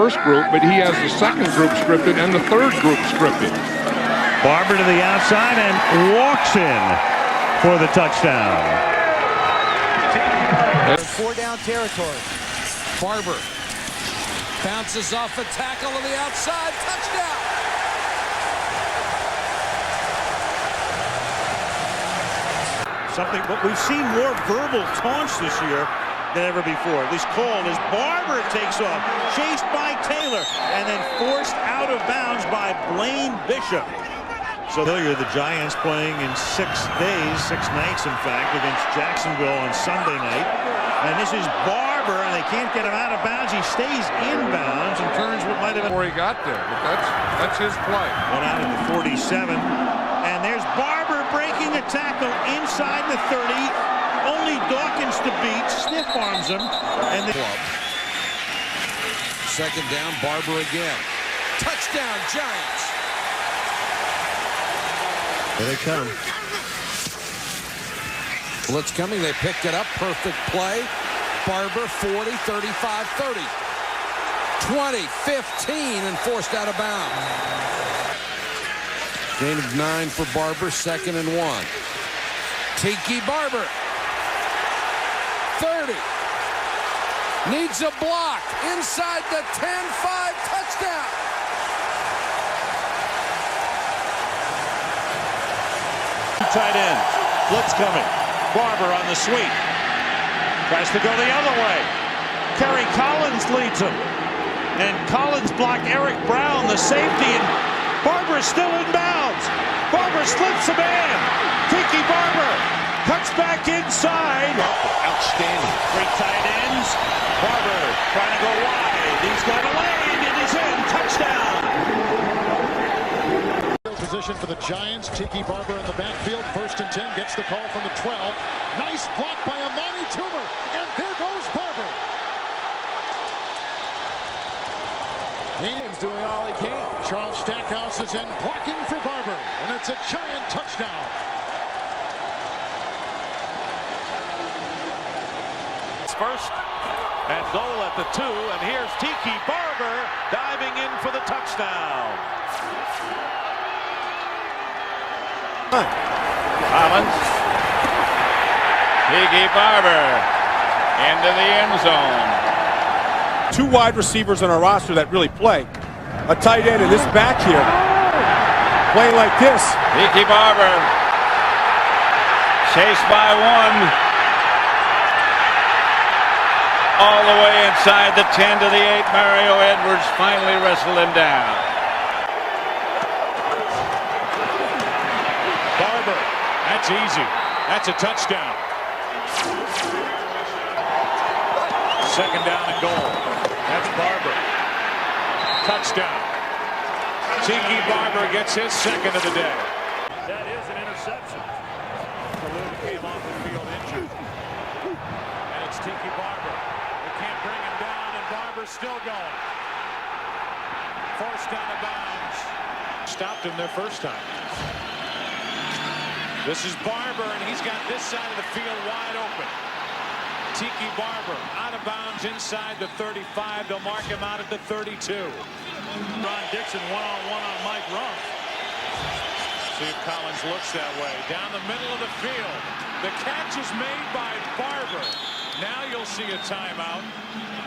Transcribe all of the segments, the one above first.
First group, but he has the second group scripted and the third group scripted. Barber to the outside and walks in for the touchdown. Four down territory. Barber bounces off a tackle on the outside. Touchdown. Something, but we've seen more verbal taunts this year than ever before. At least called as Barber takes off, chased by Taylor, and then forced out of bounds by Blaine Bishop. So you're the Giants playing in 6 days, 6 nights in fact, against Jacksonville on Sunday night. And this is Barber, and they can't get him out of bounds. He stays in bounds and turns what might have been Before he got there, but that's his play. one out of the 47. And there's Barber breaking a tackle inside the 30. Only Dawkins to beat, stiff arms him, and the Second down, Barber again. Touchdown, Giants. Here they come. Blitz coming, they picked it up, perfect play. Barber 40, 35, 30. 20, 15, and forced out of bounds. Gain of 9 for Barber, 2nd and 1. Tiki Barber. 30. Needs a block. Inside the 10-5. Touchdown. Tight end. Blitz coming. Barber on the sweep. Tries to go the other way. Kerry Collins leads him. And Collins blocked Eric Brown, the safety, and Barber is still in bounds. Barber slips a man. Tiki Barber cuts back inside. Outstanding. Great tight ends. Barber trying to go wide. He's going to land. It is in. Touchdown. Position for the Giants. Tiki Barber in the backfield. 1st and 10. Gets the call from the 12. Nice block by Amani Toomer. And there goes Barber. He's doing all he can. Charles Stackhouse is in blocking for Barber. And it's a Giant touchdown. First and goal at the 2, and here's Tiki Barber diving in for the touchdown. Collins. Tiki Barber into the end zone. 2 wide receivers on our roster that really play. A tight end in this back here. Playing like this. Tiki Barber chased by 1. All the way inside the 10 to the 8. Mario Edwards finally wrestled him down. Barber. That's easy. That's a touchdown. 2nd down and goal. That's Barber. Touchdown. Tiki Barber gets his 2nd of the day. That is an interception. Kalou came off the field injured. And it's Tiki Barber. Can't bring him down, and Barber's still going. Forced out of bounds. Stopped him their first time. This is Barber, and he's got this side of the field wide open. Tiki Barber out of bounds inside the 35. They'll mark him out at the 32. Ron Dixon one-on-one on Mike Rumpf. See if Collins looks that way. Down the middle of the field. The catch is made by Barber. Now you'll see a timeout.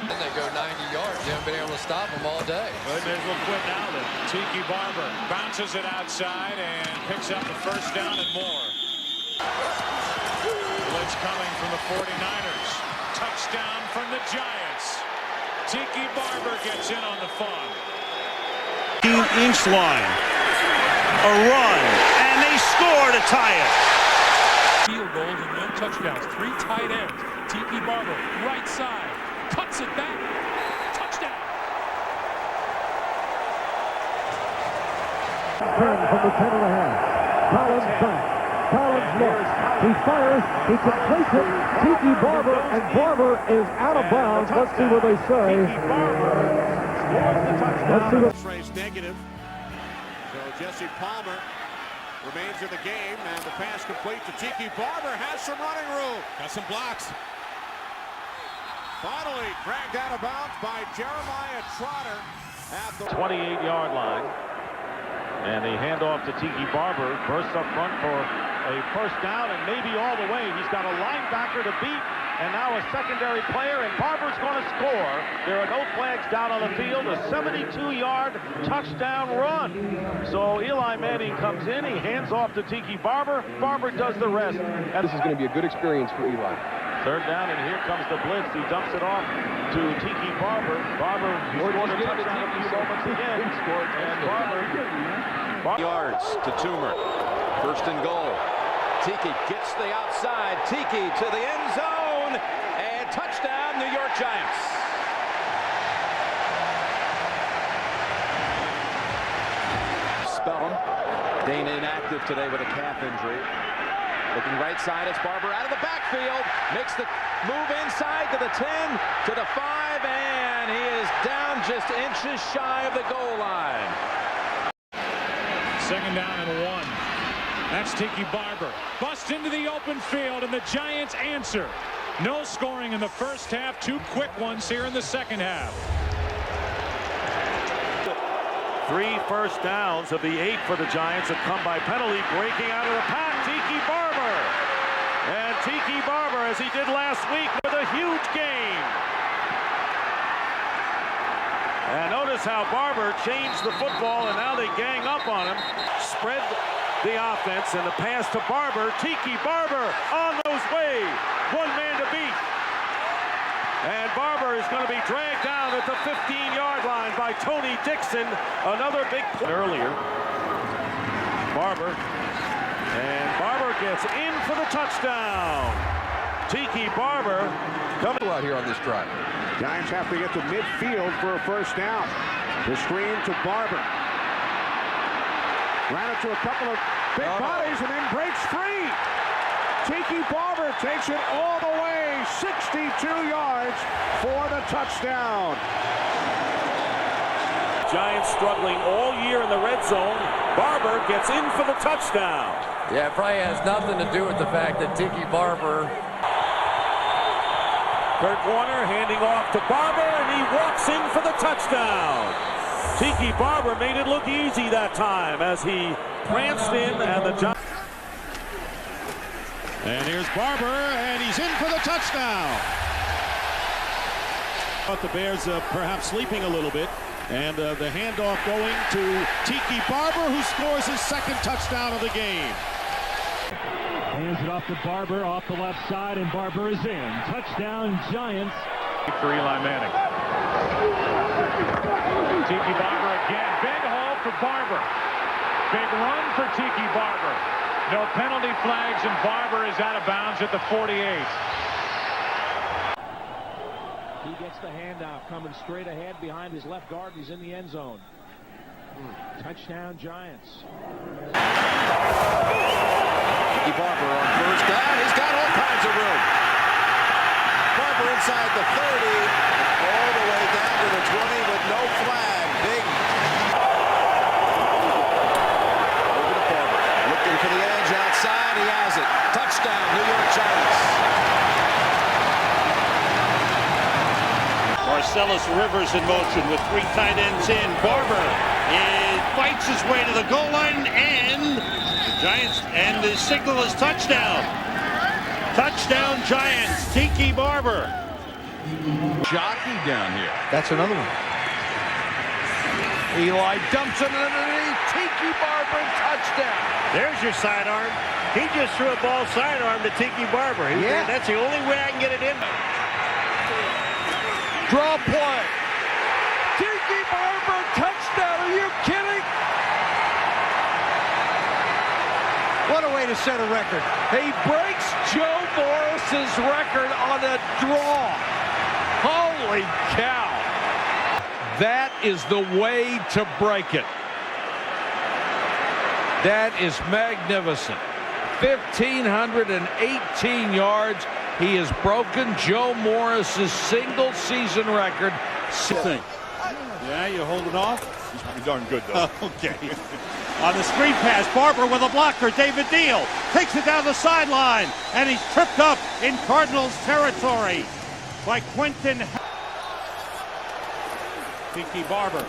And they go 90 yards. You haven't been able to stop them all day. But they will quit now then. Tiki Barber bounces it outside and picks up the 1st down and more. Blitz coming from the 49ers. Touchdown from the Giants. Tiki Barber gets in on the fun. 15-inch line. A run. And they score to tie it. Field goals and no touchdowns. 3 tight ends. Tiki Barber, right side, cuts it back. Touchdown. Turn from the 10.5. Collins back. Collins looks. He fires. He completes it. Tiki Barber, and Barber is out of bounds. Let's see what they say. Let's see what. Race negative. So Jesse Palmer remains in the game, and the pass complete to Tiki Barber. Has some running room. Got some blocks. Finally dragged out of bounds by Jeremiah Trotter at the 28-yard line. And the handoff to Tiki Barber. Bursts up front for a first down and maybe all the way. He's got a linebacker to beat and now a secondary player, and Barber's going to score. There are no flags down on the field. A 72-yard touchdown run. So Eli Manning comes in. He hands off to Tiki Barber. Barber does the rest. This is going to be a good experience for Eli. Third down, and here comes the blitz. He dumps it off to Tiki Barber. Barber scored a touchdown a few moments again. And Barber yards to Toomer. First and goal. Tiki gets the outside. Tiki to the end zone. And touchdown, New York Giants. Spellham. Dana inactive today with a calf injury. Looking right side, it's Barber out of the backfield. Makes the move inside to the 10, to the 5, and he is down just inches shy of the goal line. Second down and 1. That's Tiki Barber. Busts into the open field, and the Giants answer. No scoring in the first half. 2 quick ones here in the second half. 3 first downs of the 8 for the Giants have come by penalty. Breaking out of the pack, Tiki Barber. And Tiki Barber, as he did last week, with a huge game. And notice how Barber changed the football, and now they gang up on him. Spread the offense, and the pass to Barber. Tiki Barber on those way. 1 man to beat. And Barber is going to be dragged down at the 15-yard line by Tony Dixon. Another big play earlier. Barber. And Barber gets in for the touchdown. Tiki Barber coming out here on this drive. Giants have to get to midfield for a first down. The screen to Barber. Ran it to a couple of big bodies and then breaks free. Tiki Barber takes it all the way, 62 yards for the touchdown. Giants struggling all year in the red zone. Barber gets in for the touchdown. Yeah, it probably has nothing to do with the fact that Tiki Barber. Kurt Warner handing off to Barber, and he walks in for the touchdown. Tiki Barber made it look easy that time as he pranced in, and the Giants. And here's Barber, and he's in for the touchdown. But the Bears perhaps sleeping a little bit. And the handoff going to Tiki Barber, who scores his second touchdown of the game. Hands it off to Barber, off the left side, and Barber is in. Touchdown, Giants. For Eli Manning. Tiki Barber again. Big haul for Barber. Big run for Tiki Barber. No penalty flags, and Barber is out of bounds at the 48. He gets the handoff, coming straight ahead behind his left guard. He's in the end zone. Touchdown, Giants. Tiki Barber on first down. He's got all kinds of room. Barber inside the 30, all the way down to the 20 with no flag. Big. Over to Barber. Looking for the edge outside. He has it. Touchdown, New York Giants. Marcellus Rivers in motion with 3 tight ends in. Barber fights his way to the goal line, and Giants, and the signal is touchdown. Touchdown Giants, Tiki Barber. Jockey down here. That's another one. Eli dumps it underneath. Tiki Barber, touchdown. There's your sidearm. He just threw a ball sidearm to Tiki Barber. Yeah. That's the only way I can get it in. Draw play. Tiki Barber, touchdown. Are you kidding? What a way to set a record. He breaks Joe Morris's record on a draw. Holy cow. That is the way to break it. That is magnificent. 1,518 yards. He has broken Joe Morris's single season record. Yeah, you hold it off? He's pretty darn good, though. Okay. On the screen pass, Barber with a blocker. David Neal takes it down the sideline, and he's tripped up in Cardinals territory. by Quentin. Tiki Barber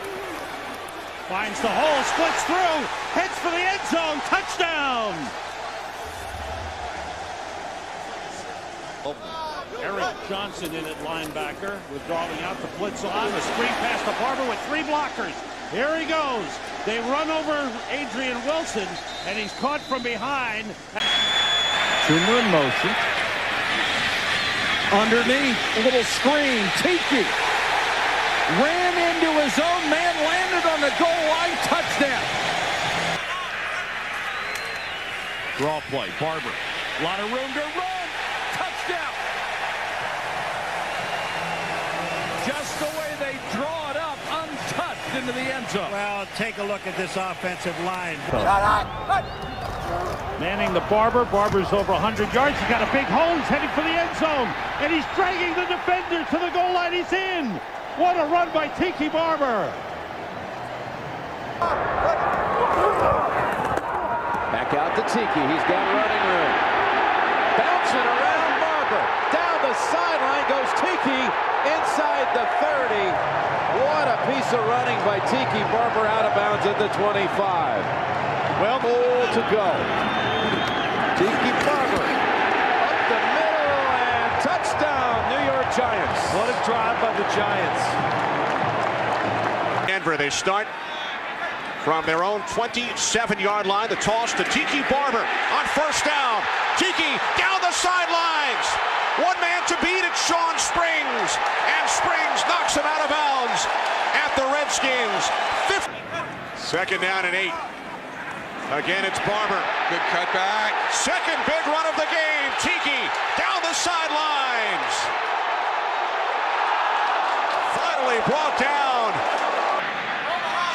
finds the hole, splits through, heads for the end zone, touchdown! Eric Johnson in at linebacker, withdrawing out the blitz on, the screen pass to Barber with 3 blockers. Here he goes. They run over Adrian Wilson, and he's caught from behind. Schumer in motion. Underneath, a little screen. Tiki ran into his own man, landed on the goal line, touchdown. Draw play, Barber. A lot of room to run. Touchdown. Just the way they draw it up, untouched into the end zone. Well, take a look at this offensive line. Manning the Barber. Barber's over 100 yards. He's got a big hole. He's heading for the end zone. And he's dragging the defender to the goal line. He's in. What a run by Tiki Barber. Back out to Tiki. He's got running room. Bouncing around Barber. Down the sideline goes Tiki inside the 30. What a piece of running by Tiki Barber out of bounds at the 25. Well, goal to go. Tiki Barber up the middle and touchdown, New York Giants. What a drive by the Giants. Denver, they start from their own 27-yard line. The toss to Tiki Barber on first down. Tiki down the sidelines. One man to beat at Sean Springs. And Springs knocks him out of bounds at the Redskins. 2nd down and 8. Again, it's Barber. Good cutback. Second big run of the game. Tiki down the sidelines. Finally brought down.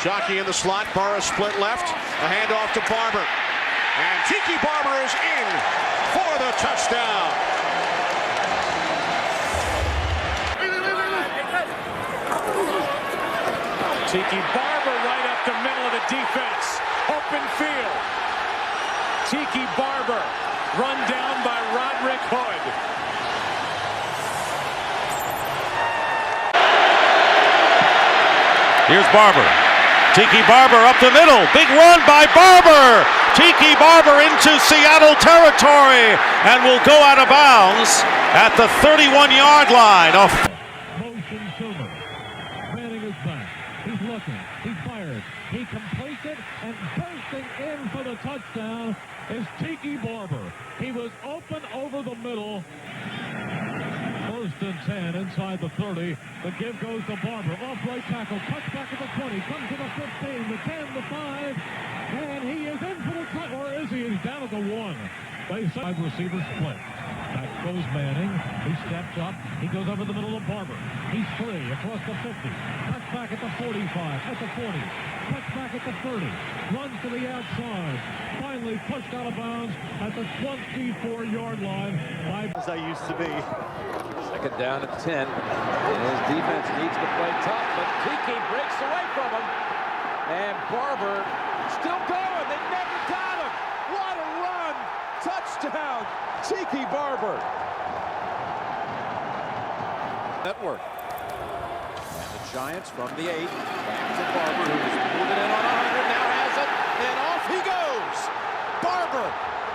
Shockey in the slot. Burris split left. A handoff to Barber. And Tiki Barber is in for the touchdown. Tiki Barber right up the middle of the defense. Open field. Tiki Barber run down by Roderick Hood. Here's Barber. Tiki Barber up the middle. Big run by Barber. Tiki Barber into Seattle territory and will go out of bounds at the 31-yard line. Motion Schumer. Manning is back. He's looking. He fires. He completes it, and bursting in for the touchdown is Tiki Barber. He was open over the middle. 1st and 10 inside the 30. The give goes to Barber. Off right tackle. Cuts back at the 20. Comes to the 15, the 10, the 5. And he is in for the cut. Or is he? He's down at the 1. Wide receiver split. Back goes Manning. He steps up. He goes over the middle of Barber. He's free across the 50. Cuts back at the 45. At the 40. Cuts back at the 30. Runs to the outside. Finally pushed out of bounds at the 24-yard line. As I used to be. 2nd down at 10. And his defense needs to play tough, but Tiki breaks away from him. And Barber still going. They never got him. What a run. Touchdown. Tiki Barber. Network. And the Giants from the 8. Back to Barber, who's moving in on 100. Now has it. And off he goes. Barber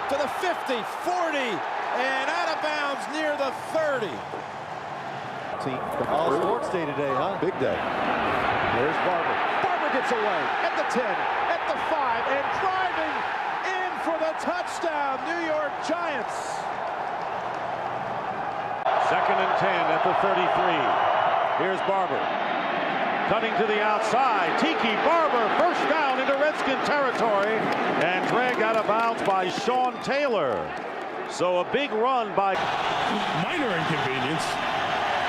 to the 50, 40, and out of bounds near the 30. All sports day today, huh? Big day. There's Barber. Barber gets away at the 10, at the 5, and driving in for the touchdown, New York Giants. 2nd and 10 at the 33. Here's Barber. Cutting to the outside. Tiki Barber first down into Redskin territory and dragged out of bounds by Sean Taylor. So a big run by Minor inconvenience.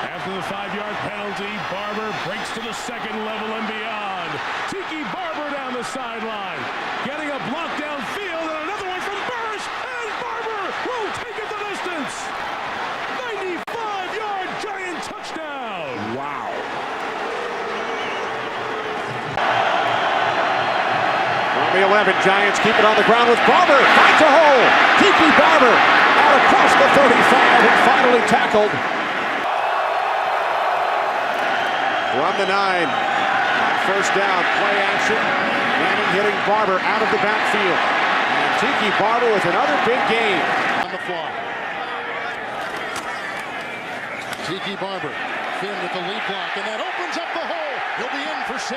After the 5-yard penalty, Barber breaks to the 2nd level and beyond. Tiki Barber down the sideline. Getting a block downfield and another one from Burris. And Barber will take it the distance. 95-yard Giant touchdown. Wow. On the 11, Giants keep it on the ground with Barber. Finds a hole. Tiki Barber out across the 35 and finally tackled. from the 9. First down, play action. Manning hitting Barber out of the backfield. And Tiki Barber with another big game. On the fly. Tiki Barber, Finn with the lead block, and that opens up the hole. He'll be in for 6.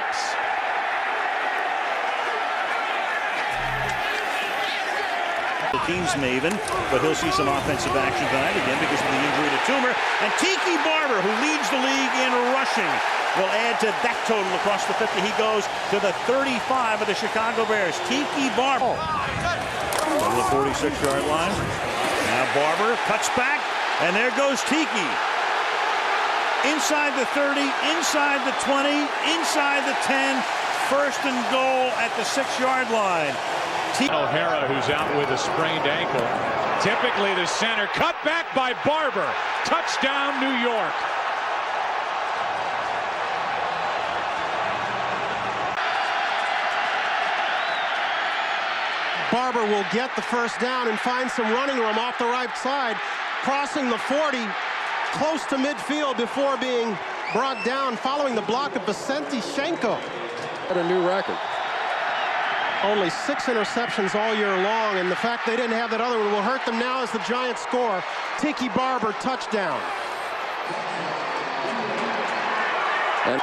The team's maven, but he'll see some offensive action tonight again because of the injury to Toomer. And Tiki Barber, who leads the league in rushing, will add to that total across the 50. He goes to the 35 of the Chicago Bears. Tiki Barber on the 46-yard line. Now Barber cuts back, and there goes Tiki. Inside the 30, inside the 20, inside the 10. First and goal at the 6-yard line. O'Hara, who's out with a sprained ankle. Typically the center. Cut back by Barber. Touchdown, New York. Barber will get the first down and find some running room off the right side, crossing the 40, close to midfield before being brought down following the block of Vicente Shenko. A new record. Only 6 interceptions all year long, and the fact they didn't have that other one will hurt them now as the Giants score. Tiki Barber, touchdown. And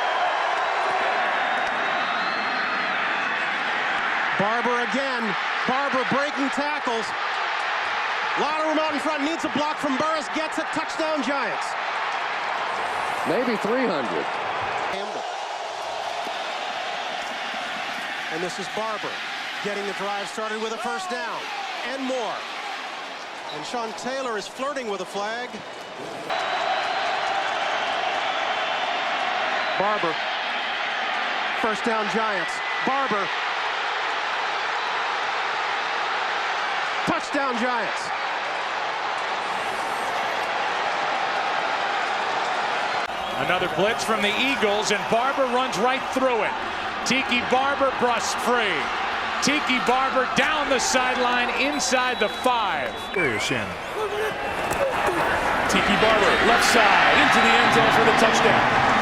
Barber again. Barber breaking tackles. A lot of room out in front. Needs a block from Burris. Gets it. Touchdown, Giants. Maybe 300. And this is Barber getting the drive started with a first down and more. And Sean Taylor is flirting with a flag. Barber. First down, Giants. Barber. Touchdown, Giants. Another blitz from the Eagles, and Barber runs right through it. Tiki Barber busts free. Tiki Barber down the sideline inside the 5. Here, Shannon. Tiki Barber, left side, into the end zone for the touchdown.